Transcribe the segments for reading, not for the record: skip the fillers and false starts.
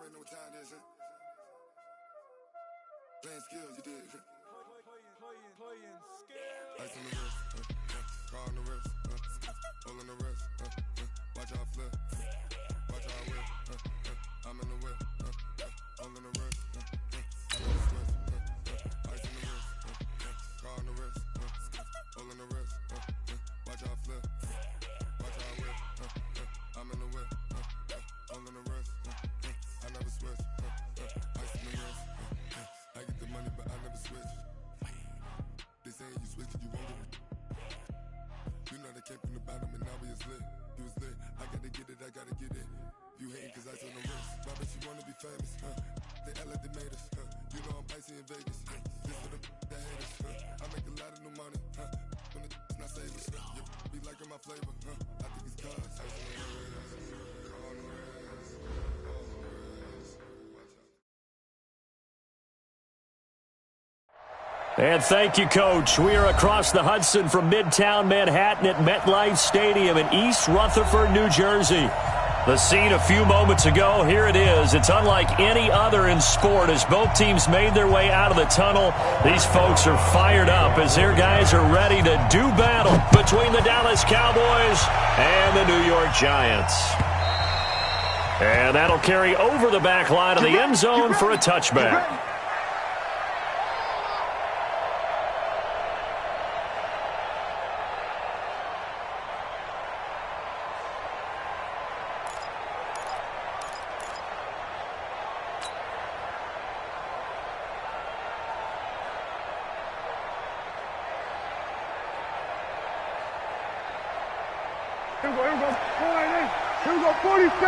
already know what time it is, huh? Playing skills, you did. Playing skills. Ice on the wrist, car on the wrist, hole in the wrist, watch how I flip, watch how I whip, I'm in the whip, hole in the wrist, I know the switch, ice on the wrist, car on the wrist, hole in the wrist, watch how I flip, watch how I whip, I'm in the whip, hole in the wrist, I never switch, ice on the wrist, I get the money but I never switch. They saying you switch cause you won't get it. You know they came from the bottom and now we is lit. You was lit, I gotta get it, I gotta get it. You hating cause ice on the wrist. Why bet you wanna be famous, They act like they made us, You know I'm icy in Vegas, This for the that hate us, I make a lot of new money, When it's not savers, You be liking my flavor, I think it's cause ice on the wrist, on the wrist, on the wrist. And thank you, Coach. We are across the Hudson from Midtown Manhattan at MetLife Stadium in East Rutherford, New Jersey. The scene a few moments ago, here it is. It's unlike any other in sport as both teams made their way out of the tunnel. These folks are fired up as their guys are ready to do battle between the Dallas Cowboys and the New York Giants. And that'll carry over the back line of the end zone for a touchback. Here we go, 46.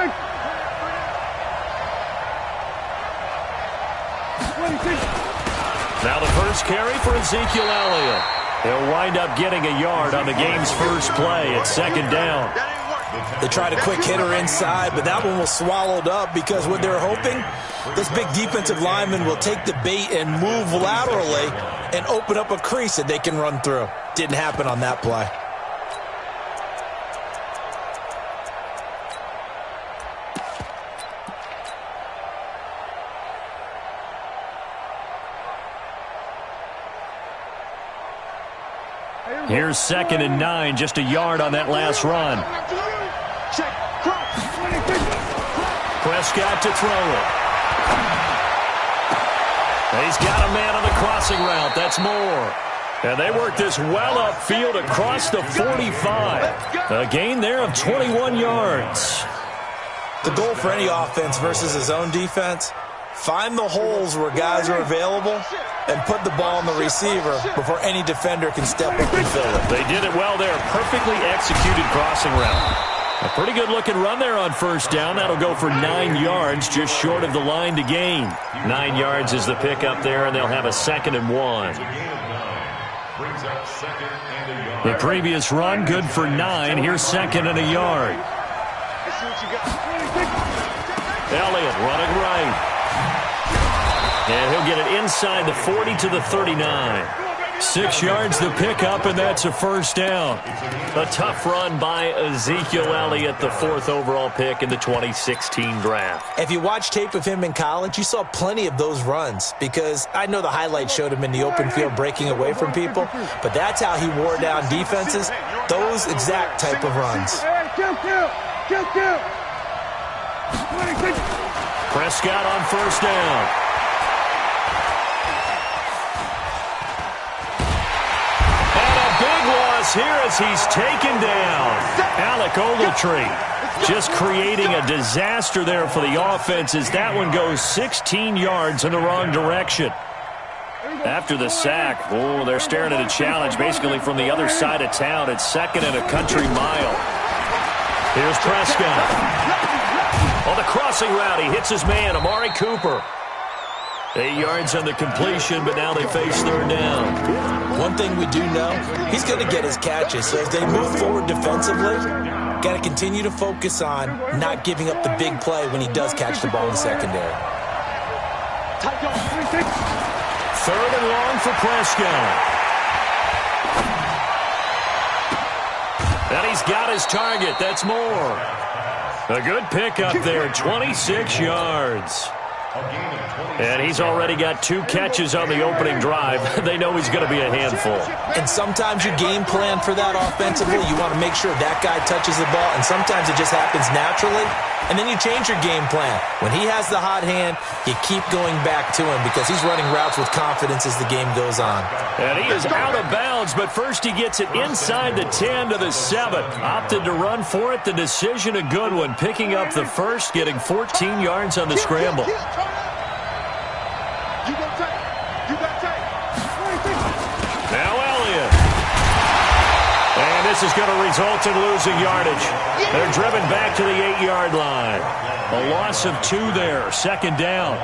26. Now the first carry for Ezekiel Elliott. He'll wind up getting a yard on the game's first play at second down. They tried a quick hitter inside, but that one was swallowed up because what they're hoping, this big defensive lineman will take the bait and move laterally and open up a crease that they can run through. Didn't happen on that play. Here's 2nd and 9, just a yard on that last run. Prescott to throw it. He's got a man on the crossing route. That's Moore. And they work this well upfield across the 45. A gain there of 21 yards. The goal for any offense versus his own defense, find the holes where guys are available and put the ball on the receiver before any defender can step up and fill it. They did it well there. Perfectly executed crossing route. A pretty good-looking run there on first down. That'll go for 9 yards, just short of the line to gain. 9 yards is the pickup there, and they'll have a 2nd and 1. The previous run, good for 9. Here's 2nd and a yard. Elliott running right. And he'll get it inside the 40 to the 39. 6 yards the pickup, and that's a first down. A tough run by Ezekiel Elliott, the 4th overall pick in the 2016 draft. If you watch tape of him in college, you saw plenty of those runs because I know the highlights showed him in the open field breaking away from people, but that's how he wore down defenses, those exact type of runs. Prescott on first down. Here as he's taken down. Alec Ogletree just creating a disaster there for the offense as that one goes 16 yards in the wrong direction. After the sack, they're staring at a challenge basically from the other side of town. It's 2nd and a country mile. Here's Prescott. On the crossing route, he hits his man, Amari Cooper. 8 yards on the completion, but now they face 3rd down. One thing we do know, he's going to get his catches. So as they move forward defensively, got to continue to focus on not giving up the big play when he does catch the ball in the secondary. 3rd and long for Prescott. And he's got his target. That's Moore. A good pickup there, 26 yards. And he's already got 2 catches on the opening drive. They know he's going to be a handful. And sometimes you game plan for that offensively. You want to make sure that guy touches the ball, and sometimes it just happens naturally. And then you change your game plan. When he has the hot hand, you keep going back to him because he's running routes with confidence as the game goes on. And he is out of bounds, but first he gets it inside the 10 to the 7. Opted to run for it. The decision a good one. Picking up the first, getting 14 yards on the scramble. Now Elliott. And this is going to result in losing yardage. They're driven back to the 8-yard line. A loss of 2 there, second down.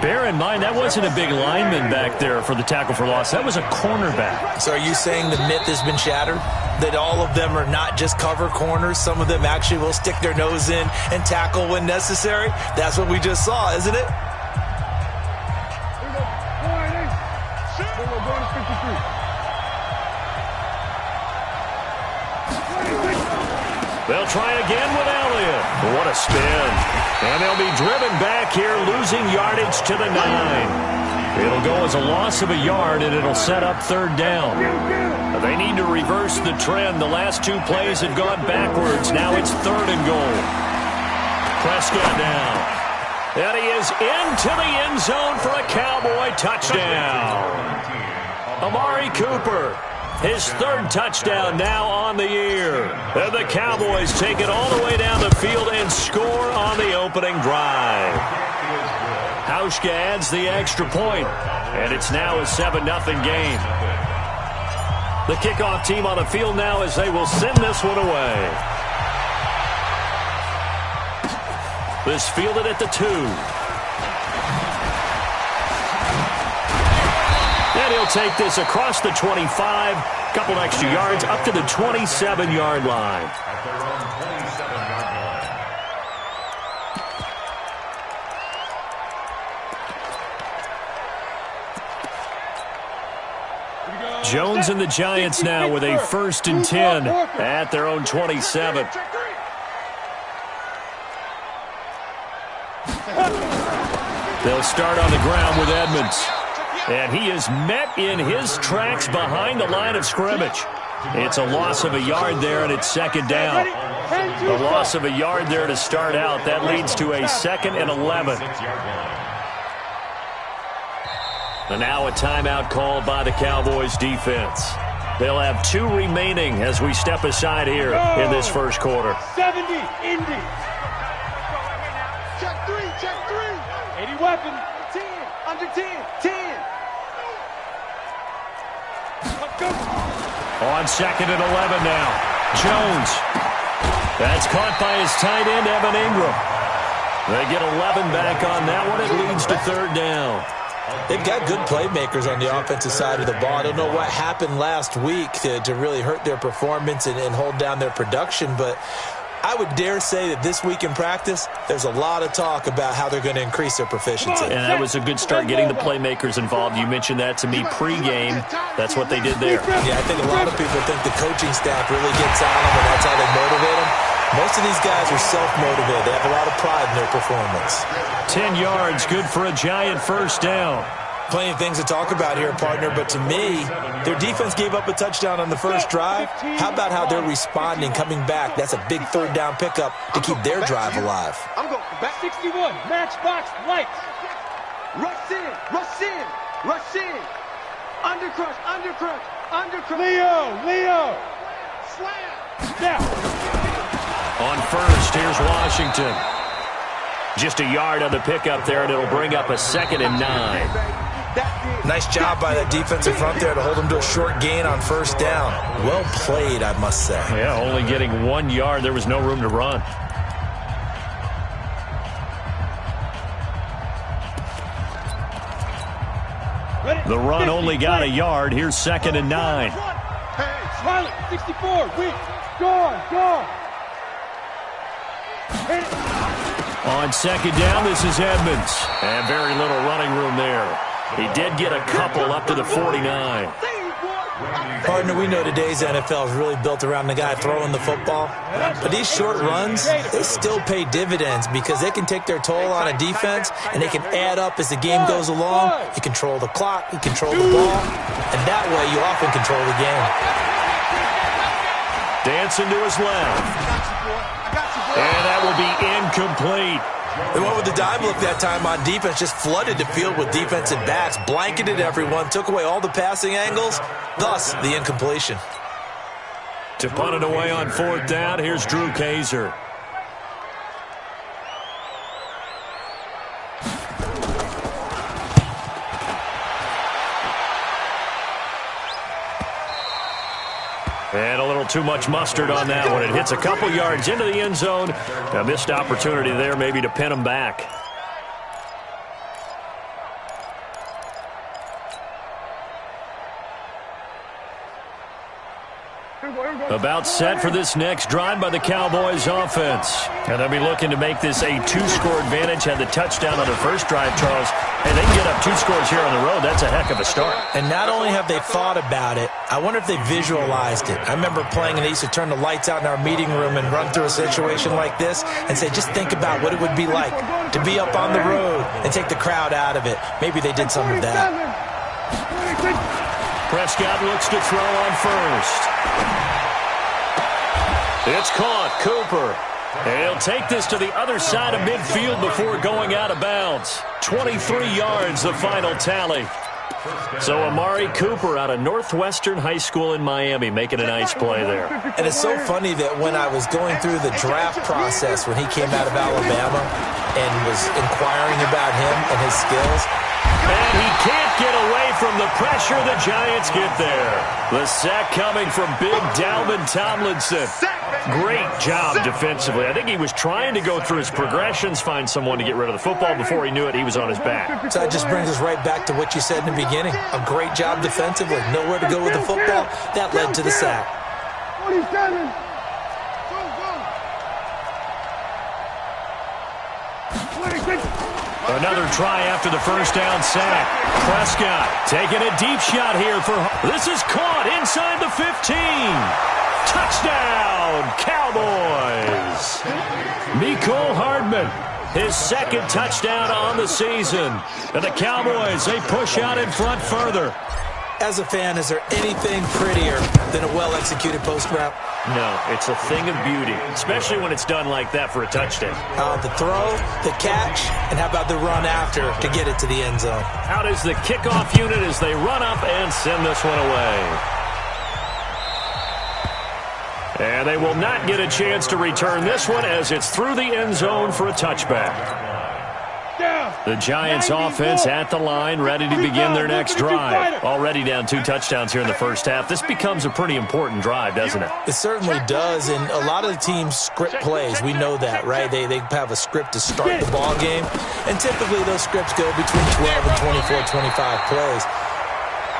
Bear in mind, that wasn't a big lineman back there for the tackle for loss. That was a cornerback. So are you saying the myth has been shattered? That all of them are not just cover corners? Some of them actually will stick their nose in and tackle when necessary? That's what we just saw, isn't it? They'll try again with Elliott. What a spin. And they'll be driven back here, losing yardage to the 9. It'll go as a loss of a yard, and it'll set up third down. They need to reverse the trend. The last 2 plays have gone backwards. Now it's 3rd and goal. Prescott down. And he is into the end zone for a Cowboy touchdown. Amari Cooper. His 3rd touchdown now on the year. And the Cowboys take it all the way down the field and score on the opening drive. Hauschka adds the extra point, and it's now a 7-0 game. The kickoff team on the field now as they will send this one away. This fielded at the 2. And he'll take this across the 25, couple extra yards, up to the 27-yard line. Jones and the Giants now with a 1st and 10 at their own 27. They'll start on the ground with Edmonds. And he is met in his tracks behind the line of scrimmage. It's a loss of a yard there, and it's 2nd down. A loss of a yard there to start out. That leads to a 2nd and 11. And now a timeout called by the Cowboys defense. They'll have 2 remaining as we step aside here in this first quarter. 70, Indy. Check 3, check 3. 80 weapon. 10, under 10, 10. On 2nd and 11 now. Jones. That's caught by his tight end, Evan Ingram. They get 11 back on that one. It leads to 3rd down. They've got good playmakers on the offensive side of the ball. I don't know what happened last week to really hurt their performance and hold down their production, but I would dare say that this week in practice, there's a lot of talk about how they're going to increase their proficiency. And that was a good start, getting the playmakers involved. You mentioned that to me pregame. That's what they did there. Yeah, I think a lot of people think the coaching staff really gets on them, and that's how they motivate them. Most of these guys are self-motivated. They have a lot of pride in their performance. 10 yards, good for a Giant 1st down. Plenty of things to talk about here, partner, but to me, their defense gave up a touchdown on the first drive. How about how they're responding, coming back? That's a big 3rd down pickup to keep their drive alive. I'm going back 61, matchbox lights. Rush in, rush in, rush in. Undercrush, undercrush, undercrush. Leo. Slam. Now. On 1st, here's Washington. Just a yard on the pickup there, and it'll bring up a 2nd and 9. Nice job by that defensive front there to hold them to a short gain on 1st down. Well played, I must say. Yeah, only getting 1 yard. There was no room to run. The run only got a yard. Here's 2nd and 9. Hey, Smiley, 64, weak. Gone. On 2nd down, this is Edmonds. And very little running room there. He did get a couple up to the 49. Partner, we know today's NFL is really built around the guy throwing the football. But these short runs, they still pay dividends because they can take their toll on a defense, and they can add up as the game goes along. You control the clock, you control the ball, and that way you often control the game. Dancing to his left. And that will be incomplete. They went with the dive look that time on defense, just flooded the field with defensive backs, blanketed everyone, took away all the passing angles, thus the incompletion. To punt it away on 4th down, here's Drew Kaiser. And a little too much mustard on that one. It hits a couple yards into the end zone. A missed opportunity there maybe to pin him back. About set for this next drive by the Cowboys offense. And they'll be looking to make this a 2-score advantage. Had the touchdown on their first drive, Charles. And they can get up 2 scores here on the road. That's a heck of a start. And not only have they thought about it, I wonder if they visualized it. I remember playing and they used to turn the lights out in our meeting room and run through a situation like this and say, just think about what it would be like to be up on the road and take the crowd out of it. Maybe they did some of that. Prescott looks to throw on first. It's caught. Cooper. And he'll take this to the other side of midfield before going out of bounds. 23 yards, the final tally. So Amari Cooper out of Northwestern High School in Miami making a nice play there. And it's so funny that when I was going through the draft process when he came out of Alabama and was inquiring about him and his skills. And he can't get away from the pressure. The Giants get there. The sack coming from big Dalvin Tomlinson. Great job defensively. I think he was trying to go through his progressions, find someone to get rid of the football. Before he knew it, he was on his back. So that just brings us right back to what you said in the beginning. A great job defensively. Nowhere to go with the football. That led to the sack. 47. Another try after the first down sack. Prescott taking a deep shot here for... This is caught inside the 15. Touchdown, Cowboys. Mecole Hardman, his second touchdown on the season. And the Cowboys, they push out in front further. As a fan, is there anything prettier than a well-executed post route? No, it's a thing of beauty, especially when it's done like that for a touchdown. The throw, the catch, and how about the run after to get it to the end zone? Out is the kickoff unit as they run up and send this one away. And they will not get a chance to return this one as it's through the end zone for a touchback. The Giants offense at the line, ready to begin their next drive. Already down 2 touchdowns here in the first half. This becomes a pretty important drive, doesn't it? It certainly does, and a lot of the teams script plays. We know that, right? They have a script to start the ball game, and typically those scripts go between 12 and 24, 25 plays.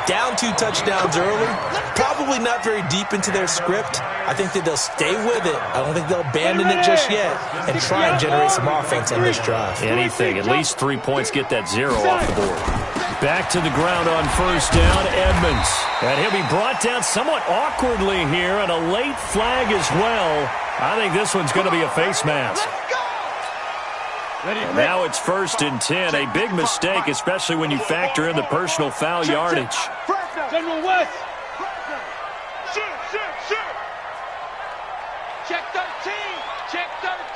Down 2 touchdowns early, probably not very deep into their script. I think that they'll stay with it. I don't think they'll abandon it just yet and try and generate some offense on this drive. Anything. At least 3 points, get that 0 off the board. Back to the ground on first down, Edmonds. And he'll be brought down somewhat awkwardly here, and a late flag as well. I think this one's going to be a face mask. And now it's 1st and 10. A big mistake, especially when you factor in the personal foul yardage. General West. Check 13. Check 13.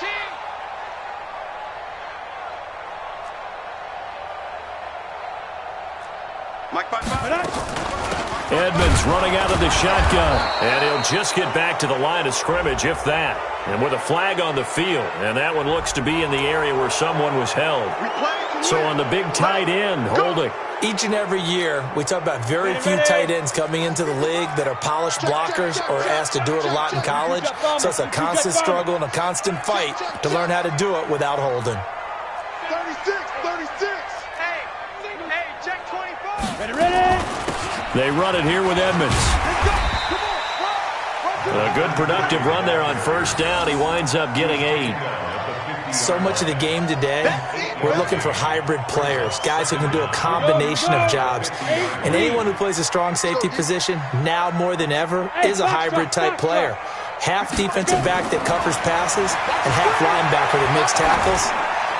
Edmonds running out of the shotgun. And he'll just get back to the line of scrimmage, if that. And with a flag on the field. And that one looks to be in the area where someone was held. So on the big tight end, holding. Each and every year, we talk about very few tight ends coming into the league that are polished blockers or asked to do it a lot in college. So it's a constant struggle and a constant fight to learn how to do it without holding. 36. Hey, check 24. Ready. They run it here with Edmonds. A good productive run there on first down. He winds up getting 8. So much of the game today, we're looking for hybrid players, guys who can do a combination of jobs. And anyone who plays a strong safety position, now more than ever, is a hybrid-type player. Half defensive back that covers passes and half linebacker that makes tackles.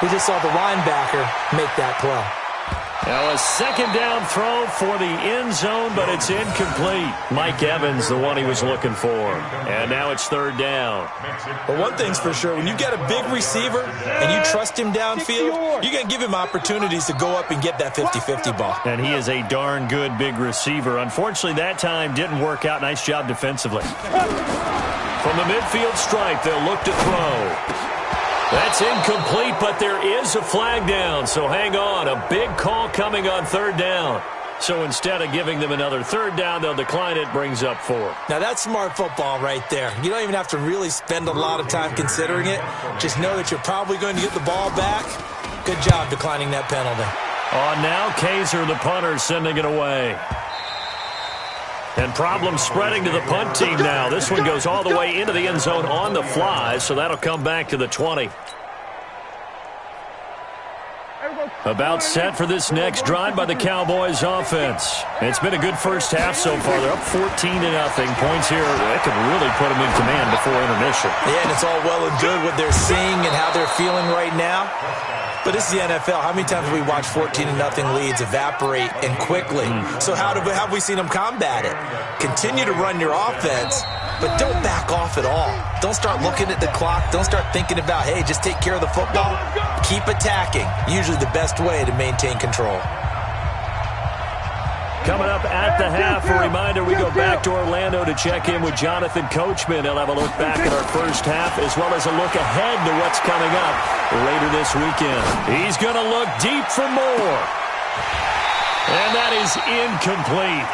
We just saw the linebacker make that play. Now a second down throw for the end zone, but it's incomplete. Mike Evans, the one he was looking for. And now it's third down. But one thing's for sure, when you got a big receiver and you trust him downfield, you're going to give him opportunities to go up and get that 50-50 ball. And he is a darn good big receiver. Unfortunately, that time didn't work out. Nice job defensively. From the midfield stripe, they'll look to throw. That's incomplete, but there is a flag down, so hang on. A big call coming on third down. So instead of giving them another third down, they'll decline it, brings up 4. Now that's smart football right there. You don't even have to really spend a lot of time considering it. Just know that you're probably going to get the ball back. Good job declining that penalty. On now, Kaiser, the punter, sending it away. And problems spreading to the punt team now. This one goes all the way into the end zone on the fly, so that'll come back to the 20. About set for this next drive by the Cowboys offense. It's been a good first half so far. They're up 14-0. Points here, that could really put them in command before intermission. Yeah, and it's all well and good what they're seeing and how they're feeling right now. But this is the NFL. How many times have we watched 14-0 leads evaporate and quickly? So how have we seen them combat it? Continue to run your offense, but don't back off at all. Don't start looking at the clock. Don't start thinking about, hey, just take care of the football. Keep attacking. Usually the best way to maintain control. Coming up at the half, a reminder, we go back to Orlando to check in with Jonathan Coachman. He'll have a look back at our first half as well as a look ahead to what's coming up later this weekend. He's going to look deep for more. And that is incomplete.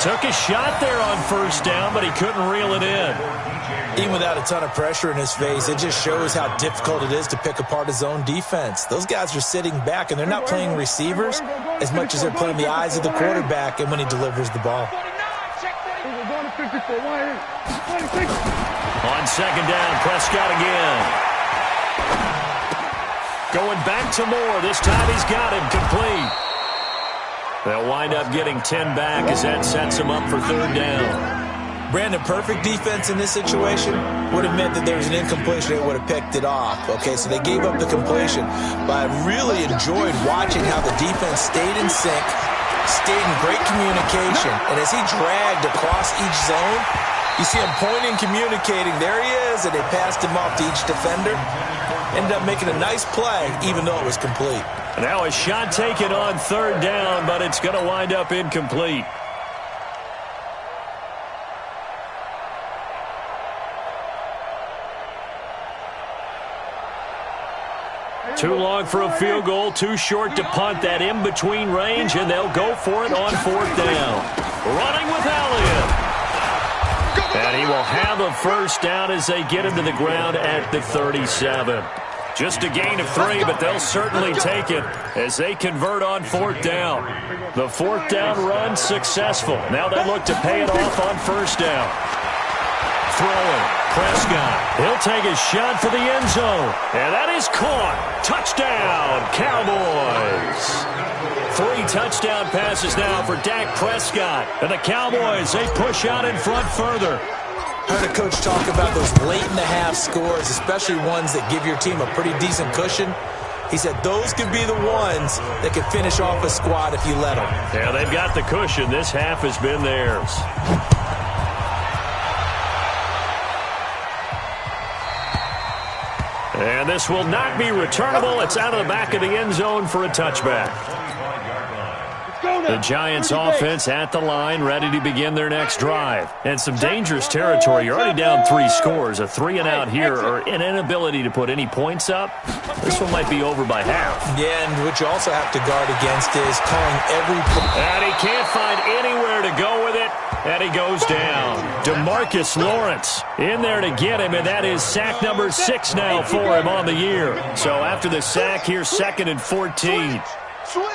Took a shot there on first down, but he couldn't reel it in. Even without a ton of pressure in his face, it just shows how difficult it is to pick apart his own defense. Those guys are sitting back, and they're not playing receivers as much as they're playing the eyes of the quarterback and when he delivers the ball. On second down, Prescott again. Going back to Moore. This time he's got him complete. They'll wind up getting 10 back as that sets him up for third down. Brandon, perfect defense in this situation would have meant that there was an incompletion. They would have picked it off. Okay, so they gave up the completion. But I really enjoyed watching how the defense stayed in sync, stayed in great communication. And as he dragged across each zone, you see him pointing, communicating. There he is, and they passed him off to each defender. Ended up making a nice play, even though it was complete. Now a shot taken on third down, but it's going to wind up incomplete. Too long for a field goal, too short to punt. That in-between range, and they'll go for it on fourth down. Running with Elliott. And he will have a first down as they get him to the ground at the 37. Just a gain of 3, but they'll certainly take it as they convert on fourth down. The fourth down run successful. Now they look to pay it off on first down. Throwing, Prescott. He'll take a shot for the end zone. And that is caught. Touchdown, Cowboys. 3 touchdown passes now for Dak Prescott. And the Cowboys, they push out in front further. I heard a coach talk about those late-in-the-half scores, especially ones that give your team a pretty decent cushion. He said those could be the ones that could finish off a squad if you let them. Yeah, they've got the cushion. This half has been theirs. And this will not be returnable. It's out of the back of the end zone for a touchback. The Giants offense at the line, ready to begin their next drive. And some dangerous territory. You're already down 3 scores. A 3-and-out here, or an inability to put any points up. This one might be over by half. Yeah, and what you also have to guard against is calling every play. And he can't find anywhere to go with it. And he goes down. DeMarcus Lawrence in there to get him, and that is sack number 6 now for him on the year. So after the sack, here's 2nd and 14. Switch.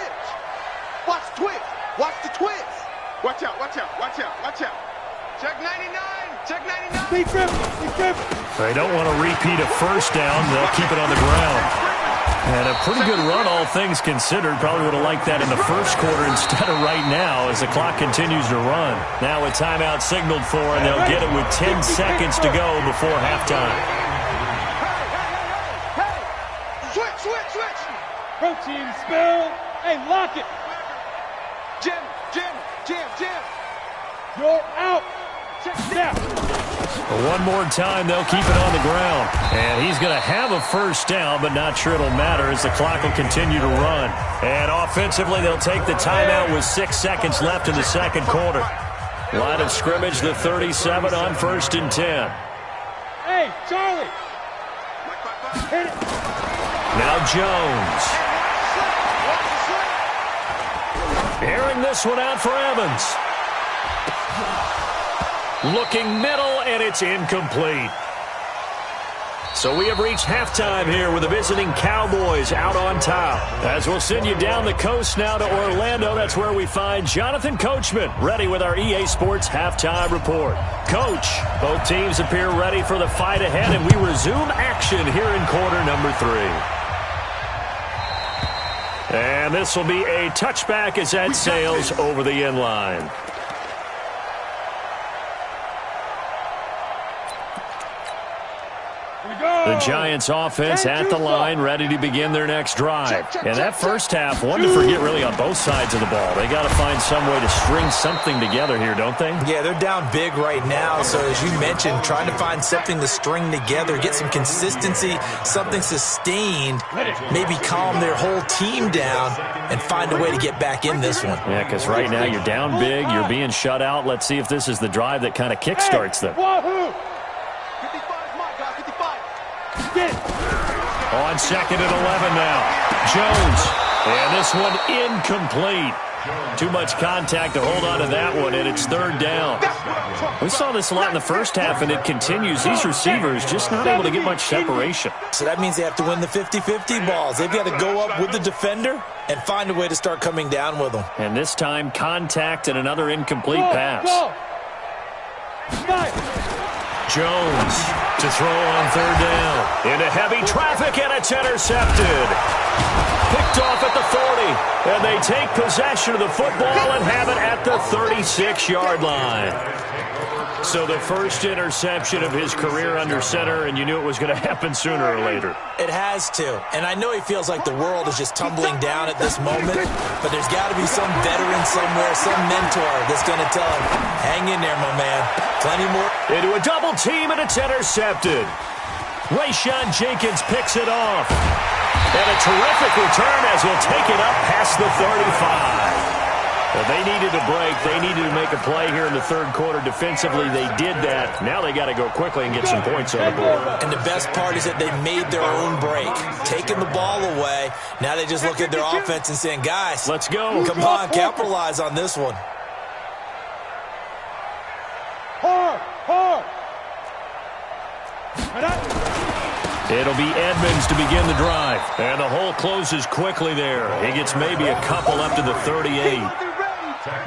Watch the twist. Watch the twist. Watch out, watch out, watch out, watch out. Check 99. Check 99. Be tripping. They don't want to repeat a first down. They'll keep it on the ground. And a pretty good run, all things considered. Probably would have liked that in the first quarter instead of right now as the clock continues to run. Now a timeout signaled for, and they'll get it with 10 seconds to go before halftime. Hey. Switch. Protein spill. Hey, lock it. Jim. You're out. Check now. One more time, they'll keep it on the ground. And he's going to have a first down, but not sure it'll matter as the clock will continue to run. And offensively, they'll take the timeout with 6 seconds left in the second quarter. Line of scrimmage, the 37 on 1st and 10. Hey, Charlie. Hit it. Now Jones. Airing this one out for Evans. Looking middle, and it's incomplete. So we have reached halftime here with the visiting Cowboys out on top. As we'll send you down the coast now to Orlando, that's where we find Jonathan Coachman, ready with our EA Sports Halftime Report. Coach, both teams appear ready for the fight ahead, and we resume action here in quarter number 3. And this will be a touchback as that sails over the end line. The Giants offense at the line, ready to begin their next drive. And that first half, one to forget really on both sides of the ball. They got to find some way to string something together here, don't they? Yeah, they're down big right now. So as you mentioned, trying to find something to string together, get some consistency, something sustained, maybe calm their whole team down and find a way to get back in this one. Yeah, because right now you're down big, you're being shut out. Let's see if this is the drive that kind of kickstarts them. On 2nd and 11 now. Jones. And this one incomplete. Too much contact to hold on to that one, and it's 3rd down. We saw this a lot in the first half, and it continues. These receivers just not able to get much separation. So that means they have to win the 50-50 balls. They've got to go up with the defender and find a way to start coming down with them. And this time, contact and another incomplete pass. Jones to throw on 3rd down. Into heavy traffic, and it's intercepted. Picked off at the 40. And they take possession of the football and have it at the 36-yard line. So the first interception of his career under center, and you knew it was going to happen sooner or later. It has to. And I know he feels like the world is just tumbling down at this moment, but there's got to be some veteran somewhere, some mentor that's going to tell him, hang in there, my man. Plenty more. Into a double team, and it's intercepted. Rayshawn Jenkins picks it off. And a terrific return as he'll take it up past the 35. Well, they needed a break. They needed to make a play here in the 3rd quarter. Defensively, they did that. Now they got to go quickly and get some points on the board. And the best part is that they made their own break. Taking the ball away. Now they just look at their offense and saying, guys, let's go. Come on, capitalize on this one. Hard. It'll be Edmonds to begin the drive. And the hole closes quickly there. He gets maybe a couple up to the 38.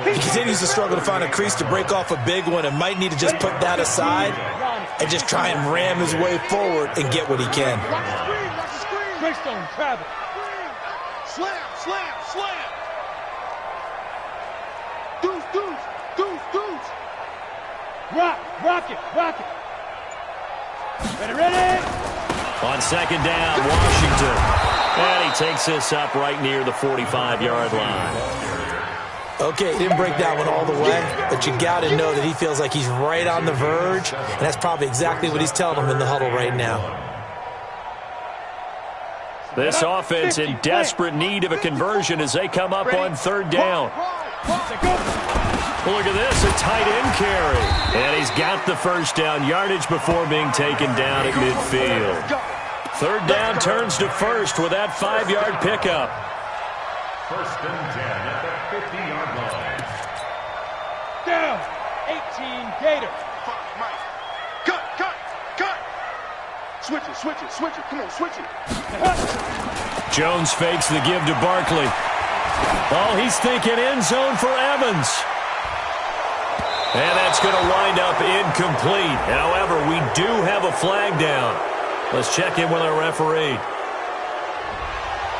He continues to struggle to find a crease to break off a big one and might need to just put that aside and just try and ram his way forward and get what he can. Greystone, Travis. Slam. Deuce. Rock it. Ready. On 2nd down, Washington. And he takes this up right near the 45-yard line. Okay, he didn't break that one all the way, but you got to know that he feels like he's right on the verge, and that's probably exactly what he's telling them in the huddle right now. This offense in desperate need of a conversion as they come up on 3rd down. Look at this, a tight end carry. And he's got the first down yardage before being taken down at midfield. 3rd down turns to 1st with that 5-yard pickup. 1st and 10 at the 50-yard line. Down. 18 Gator. Cut. Switch it. Come on, switch it. Jones fakes the give to Barkley. Oh, he's thinking end zone for Evans. And that's going to wind up incomplete. However, we do have a flag down. Let's check in with our referee.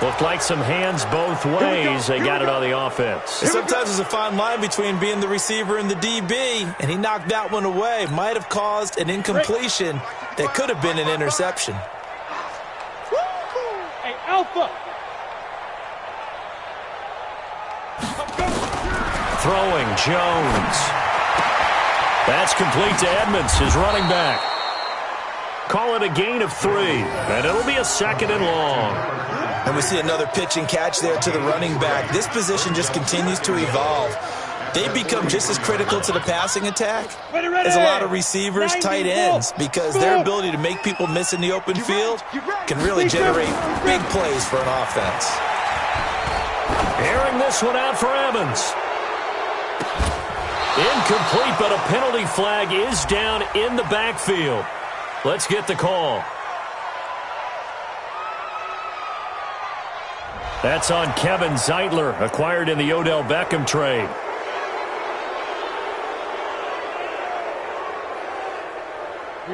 Looked like some hands both ways. They got it on the offense. Sometimes there's a fine line between being the receiver and the DB, and he knocked that one away. Might have caused an incompletion that could have been an interception. Hey, Alpha. Throwing, Jones. That's complete to Edmonds, his running back. Call it a gain of 3, and it'll be a 2nd and long. And we see another pitch and catch there to the running back. This position just continues to evolve. They become just as critical to the passing attack as a lot of receivers, tight ends, because their ability to make people miss in the open field can really generate big plays for an offense. Airing this one out for Evans. Incomplete, but a penalty flag is down in the backfield. Let's get the call. That's on Kevin Zeitler, acquired in the Odell Beckham trade.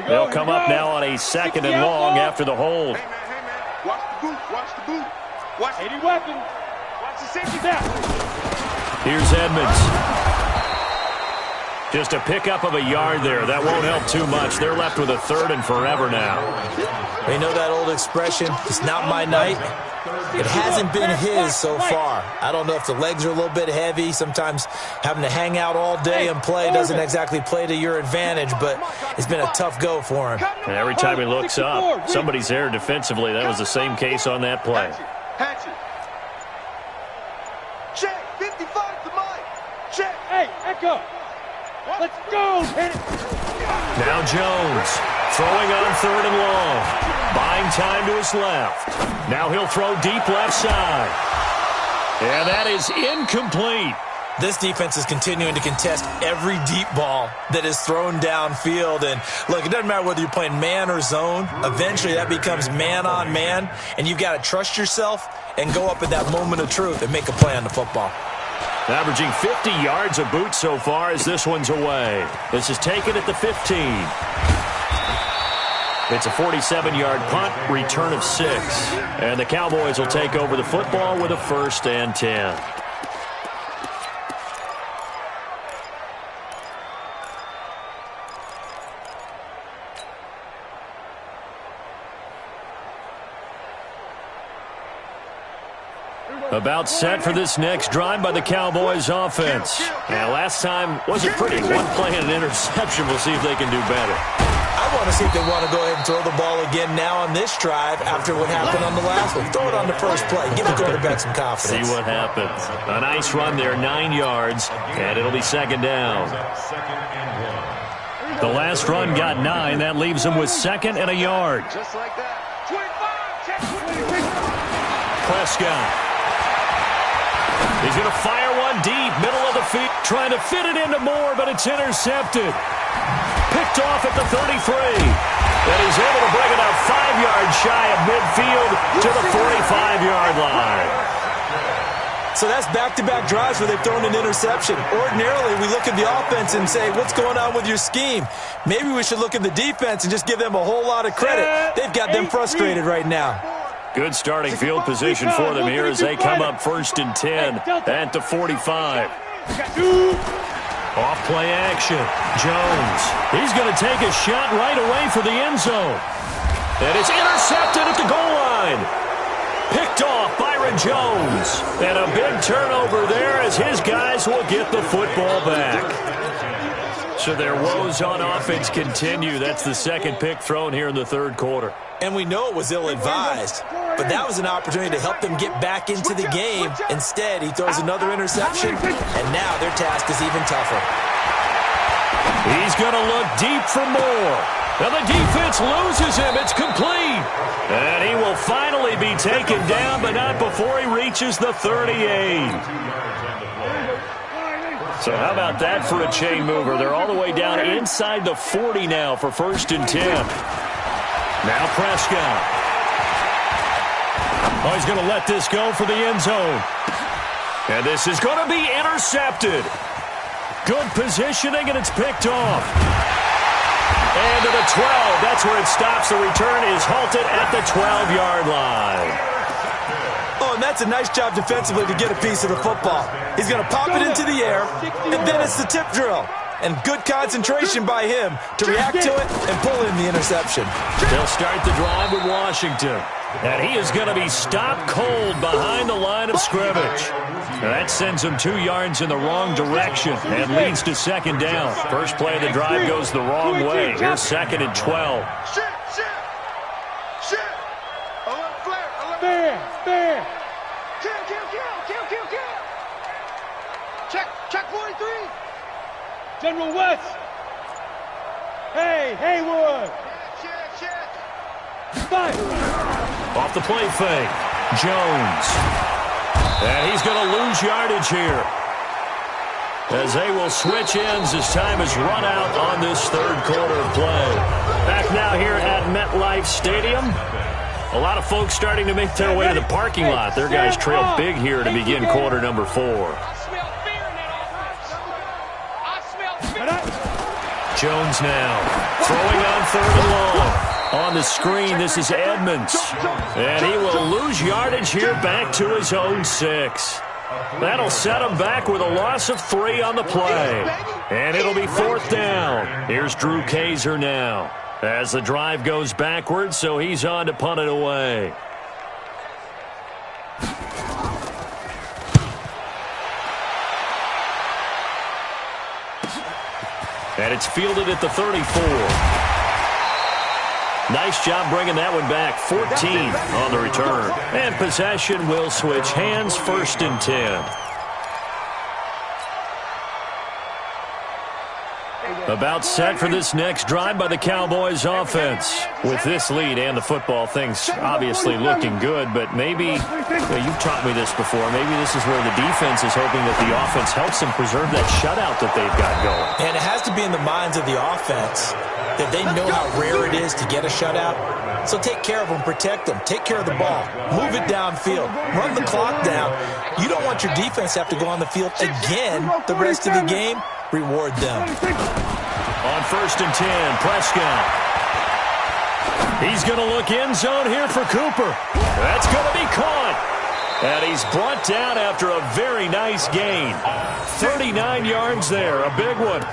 They'll come up now on a 2nd and long after the hold. Hey, man. Watch the boot. Watch the boot. Watch 80 weapon. Watch the safety back. Here's Edmonds. Just a pickup of a yard there. That won't help too much. They're left with a 3rd and forever now. You know that old expression, it's not my night? It hasn't been his so far. I don't know if the legs are a little bit heavy. Sometimes having to hang out all day and play doesn't exactly play to your advantage, but it's been a tough go for him. And every time he looks up, somebody's there defensively. That was the same case on that play. Hatchet. Check. 55 to Mike. Check. Hey, Echo. Let's go. Hit it. Now Jones throwing on 3rd and long. Buying time to his left. Now he'll throw deep left side. And that is incomplete. This defense is continuing to contest every deep ball that is thrown downfield. And, look, it doesn't matter whether you're playing man or zone. Eventually that becomes man on man, and you've got to trust yourself and go up at that moment of truth and make a play on the football. Averaging 50 yards a boot so far as this one's away. This is taken at the 15. It's a 47-yard punt, return of 6. And the Cowboys will take over the football with a 1st and 10. About set for this next drive by the Cowboys offense. And last time wasn't pretty. One play and an interception. We'll see if they can do better. I want to see if they want to go ahead and throw the ball again now on this drive after what happened on the last one. Throw it on the first play. Give the quarterback some confidence. See what happens. A nice run there, 9 yards, and it'll be 2nd down. The last run got 9. That leaves them with 2nd and a yard. Just like that. 25. Check. Prescott. He's going to fire one deep, middle of the field, trying to fit it into Moore, but it's intercepted. Picked off at the 33. And he's able to bring it up 5 yards shy of midfield to the 45-yard line. So that's back-to-back drives where they've thrown an interception. Ordinarily, we look at the offense and say, what's going on with your scheme? Maybe we should look at the defense and just give them a whole lot of credit. They've got them frustrated right now. Good starting field position for them here as they come up 1st and 10 at the 45. Off play action. Jones. He's going to take a shot right away for the end zone. And it's intercepted at the goal line. Picked off Byron Jones. And a big turnover there as his guys will get the football back. So their woes on offense continue. That's the 2nd pick thrown here in the 3rd quarter. And we know it was ill-advised, but that was an opportunity to help them get back into the game. Instead, he throws another interception, and now their task is even tougher. He's going to look deep for Moore. Now the defense loses him. It's complete. And he will finally be taken down, but not before he reaches the 38. So how about that for a chain mover? They're all the way down inside the 40 now for 1st and 10. Now Prescott. Oh, he's going to let this go for the end zone. And this is going to be intercepted. Good positioning, and it's picked off. And to the 12. That's where it stops. The return is halted at the 12-yard line. Oh, and that's a nice job defensively to get a piece of the football. He's going to pop it into the air, and then it's the tip drill. And good concentration by him to react to it and pull in the interception. They'll start the drive with Washington. And he is going to be stopped cold behind the line of scrimmage. That sends him 2 yards in the wrong direction and leads to second down. First play of the drive goes the wrong way. Here's 2nd and 12. Fair. Kill. Check 43. General West. Hey, Haywood. Fire. Off the play fake. Jones. And he's going to lose yardage here, as they will switch ends as time is run out on this third quarter of play. Back now here at MetLife Stadium. A lot of folks starting to make their way to the parking lot. Their guys trail big here to begin quarter number 4. Jones now throwing on 3rd and long. On the screen, this is Edmonds. And he will lose yardage here back to his own 6. That'll set him back with a loss of 3 on the play. And it'll be 4th down. Here's Drew Kaiser now, as the drive goes backwards, so he's on to punt it away. And it's fielded at the 34. Nice job bringing that one back. 14 on the return. And possession will switch hands. 1st and 10. About set for this next drive by the Cowboys offense. With this lead and the football, things obviously looking good, but maybe, you've taught me this before, maybe this is where the defense is hoping that the offense helps them preserve that shutout that they've got going. And it has to be in the minds of the offense that they know how rare it is to get a shutout. So take care of them, protect them, take care of the ball, move it downfield, run the clock down. You don't want your defense to have to go on the field again the rest of the game. Reward them. On 1st and 10, Prescott. He's going to look end zone here for Cooper. That's going to be caught. And he's brought down after a very nice gain. 39 yards there, a big one.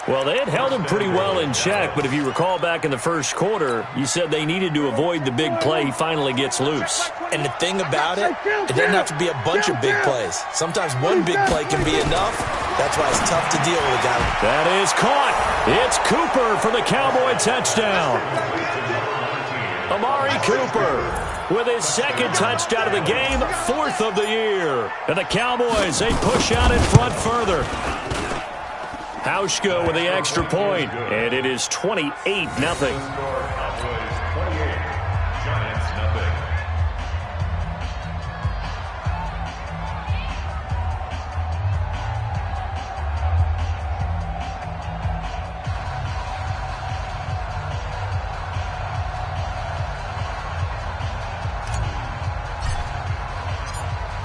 Well, they had held him pretty well in check, but if you recall back in the first quarter, you said they needed to avoid the big play. He finally gets loose. And the thing about it doesn't have to be a bunch of big plays. Sometimes one big play can be enough. That's why it's tough to deal with a guy. That is caught. It's Cooper for the Cowboy touchdown. Amari Cooper with his 2nd touchdown of the game, 4th of the year. And the Cowboys, they push out in front further. Hauschka with the extra point, and it is 28-0.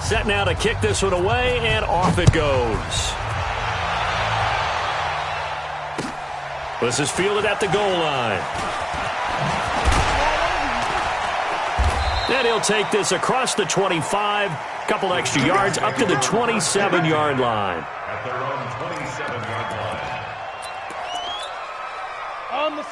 Set now to kick this one away, and off it goes. This is fielded at the goal line. And he'll take this across the 25, couple extra yards, up to the 27-yard line. At their own 27-yard line.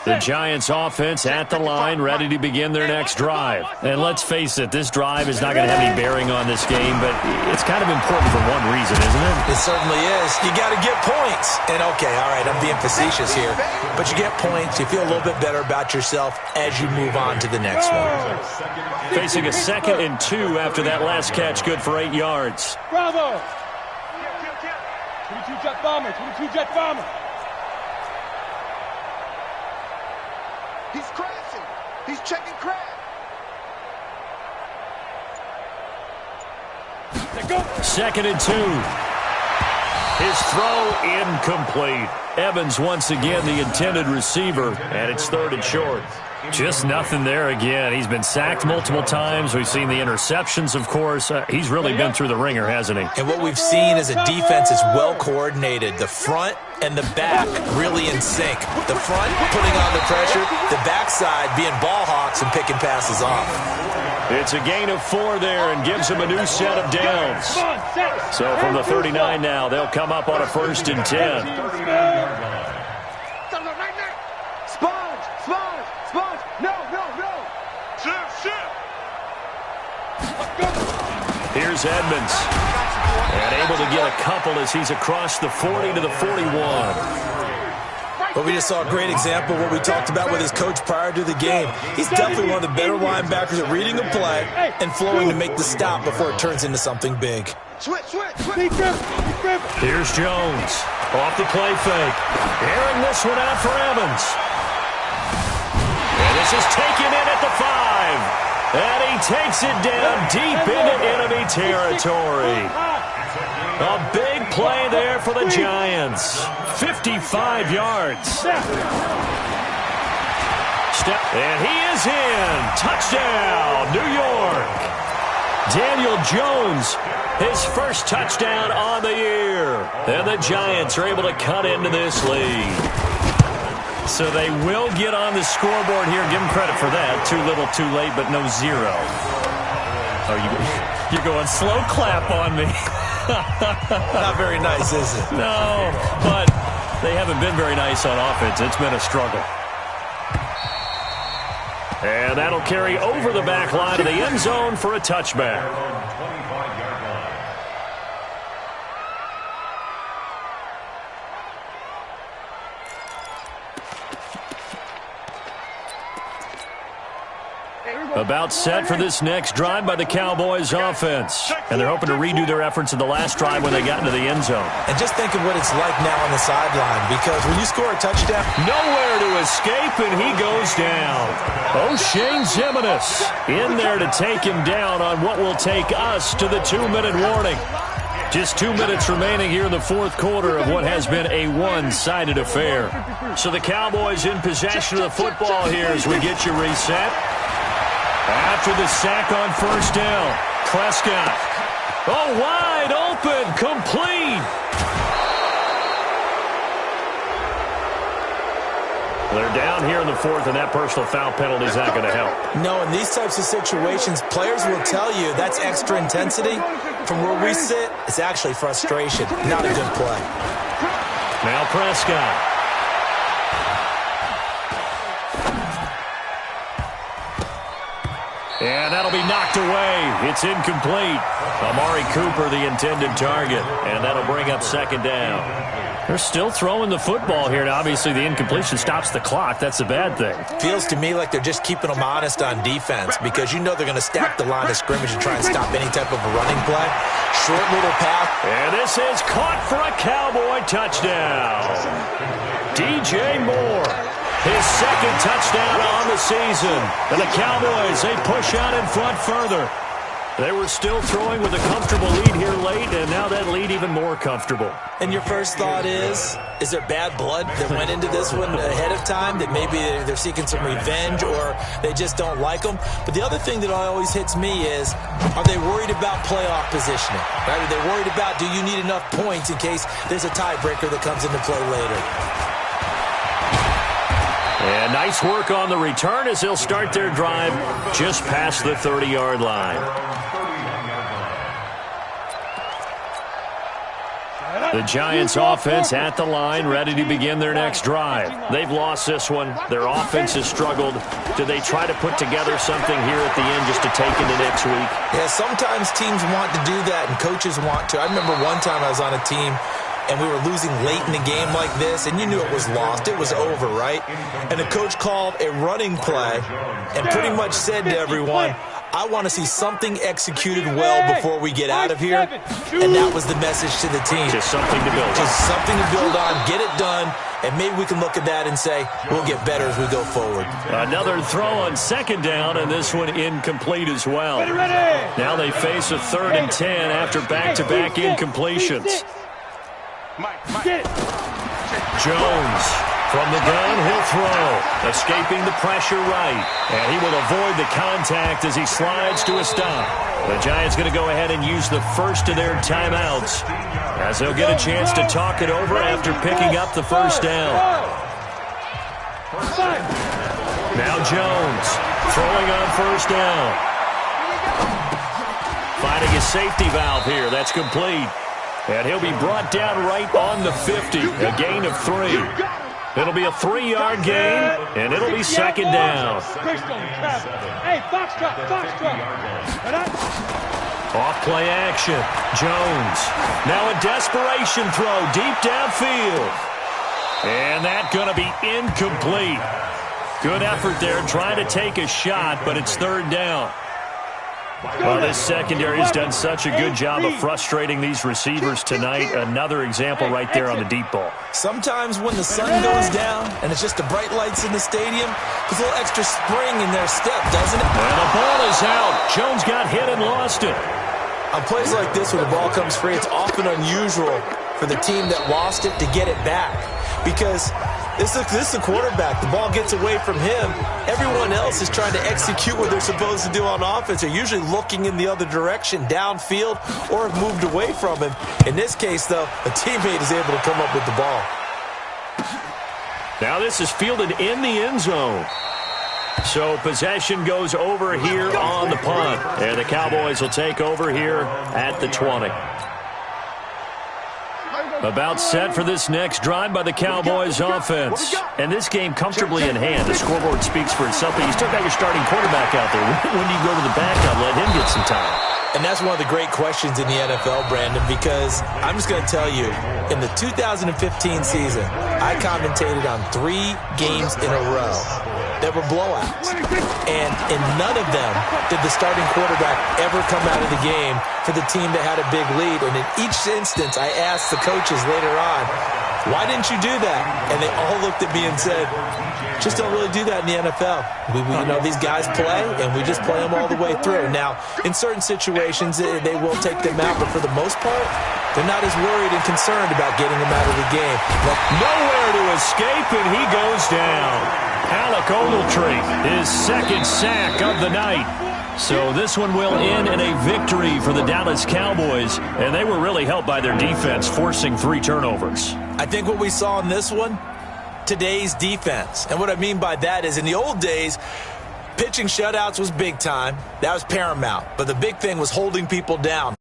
The Giants offense at the line, ready to begin their next drive. And let's face it, this drive is not going to have any bearing on this game, but it's kind of important for one reason, isn't it? It certainly is. You got to get points. And okay, all right, I'm being facetious here, but you get points, you feel a little bit better about yourself as you move on to the next one. Facing a 2nd and 2 after that last catch, good for 8 yards. Bravo! 22 jet bomber, 22 jet bomber. He's crashing. He's checking crash. 2nd and 2. His throw incomplete. Evans once again the intended receiver, and it's 3rd and short. Just nothing there again. He's been sacked multiple times. We've seen the interceptions, of course. He's really been through the ringer, hasn't he? And what we've seen is a defense is well coordinated. The front and the back really in sync. The front putting on the pressure, the backside being ball hawks and picking passes off. It's a gain of 4 there and gives him a new set of downs. So from the 39 now, they'll come up on a 1st and 10. Here's Edmonds. And able to get a couple as he's across the 40 to the 41. But we just saw a great example of what we talked about with his coach prior to the game. He's definitely one of the better linebackers at reading a play and flowing to make the stop before it turns into something big. Here's Jones. Off the play fake. Airing this one out for Evans. And this is taken in at the 5. And he takes it down deep into enemy territory. A big play there for the Giants. 55 yards. And he is in. Touchdown, New York. Daniel Jones, his first touchdown on the year. And the Giants are able to cut into this lead. So they will get on the scoreboard here. Give them credit for that. Too little, too late, but no 0. Oh, you're going slow clap on me. Not very nice, is it? No, but they haven't been very nice on offense. It's been a struggle. And that'll carry over the back line to the end zone for a touchback. About set for this next drive by the Cowboys offense. And they're hoping to redo their efforts in the last drive when they got into the end zone. And just think of what it's like now on the sideline, because when you score a touchdown, nowhere to escape, and he goes down. O'Shane Ximines in there to take him down on what will take us to the 2-minute warning. Just 2 minutes remaining here in the 4th quarter of what has been a one-sided affair. So the Cowboys in possession of the football here as we get you reset. After the sack on 1st down, Prescott. Oh, wide open, complete. They're down here in the 4th, and that personal foul penalty is not going to help. No, in these types of situations, players will tell you that's extra intensity. From where we sit, it's actually frustration, not a good play. Now Prescott. And that'll be knocked away. It's incomplete. Amari Cooper, the intended target. And that'll bring up 2nd down. They're still throwing the football here. And obviously, the incompletion stops the clock. That's a bad thing. Feels to me like they're just keeping them honest on defense, because you know they're going to stack the line of scrimmage and try and stop any type of a running play. Short little pass. And this is caught for a Cowboy touchdown. DJ Moore. His 2nd touchdown on the season. And the Cowboys, they push out in front further. They were still throwing with a comfortable lead here late, and now that lead even more comfortable. And your first thought is there bad blood that went into this one ahead of time, that maybe they're seeking some revenge or they just don't like them? But the other thing that always hits me is, are they worried about playoff positioning? Right? Are they worried about, do you need enough points in case there's a tiebreaker that comes into play later? And nice work on the return as they'll start their drive just past the 30-yard line. The Giants offense at the line, ready to begin their next drive. They've lost this one. Their offense has struggled. Do they try to put together something here at the end just to take into next week? Yeah, sometimes teams want to do that and coaches want to. I remember one time I was on a team and we were losing late in the game like this, and you knew it was lost. It was over, right? And the coach called a running play and pretty much said to everyone, I want to see something executed well before we get out of here. And that was the message to the team. Just something to build on. Just something to build on, get it done, and maybe we can look at that and say, we'll get better as we go forward. Another throw on 2nd down, and this one incomplete as well. Now they face a 3rd and 10 after back-to-back incompletions. Jones From the gun, he'll throw. Escaping the pressure right. And he will avoid the contact as he slides to a stop. The Giants going to go ahead and use the first of their timeouts as they'll get a chance to talk it over after picking up the first down. Now Jones throwing on first down. Finding a safety valve here. That's complete. And he'll be brought down right on the 50. A gain of 3. It'll be a 3-yard gain, and it'll be second down. Hey, foxtrot. Off play action. Jones. Now a desperation throw deep downfield. And that's going to be incomplete. Good effort there trying to take a shot, but it's third down. Well, this secondary has done such a good job of frustrating these receivers tonight. Another example right there on the deep ball. Sometimes when the sun goes down and it's just the bright lights in the stadium, there's a little extra spring in their step, doesn't it? And the ball is out. Jones got hit and lost it. On plays like this, when the ball comes free, it's often unusual for the team that lost it to get it back. Because this is the quarterback. The ball gets away from him. Everyone else is trying to execute what they're supposed to do on offense. They're usually looking in the other direction, downfield, or have moved away from him. In this case, though, a teammate is able to come up with the ball. Now this is fielded in the end zone. So possession goes over here on the punt. And the Cowboys will take over here at the 20. About set for this next drive by the Cowboys offense. And this game comfortably in hand. The scoreboard speaks for itself. But you still got your starting quarterback out there. When do you go to the backup? Let him get some time. And that's one of the great questions in the NFL, Brandon, because I'm just going to tell you, in the 2015 season, I commentated on 3 games in a row that were blowouts. And in none of them did the starting quarterback ever come out of the game for the team that had a big lead. And in each instance, I asked the coaches later on, why didn't you do that? And they all looked at me and said, just don't really do that in the NFL. These guys play, and we just play them all the way through. Now, in certain situations, they will take them out, but for the most part, they're not as worried and concerned about getting them out of the game. Nowhere to escape, and he goes down. Alec Ogletree, his second sack of the night. So this one will end in a victory for the Dallas Cowboys, and they were really helped by their defense, forcing 3 turnovers. I think what we saw in this one, today's defense. And what I mean by that is in the old days, pitching shutouts was big time. That was paramount. But the big thing was holding people down.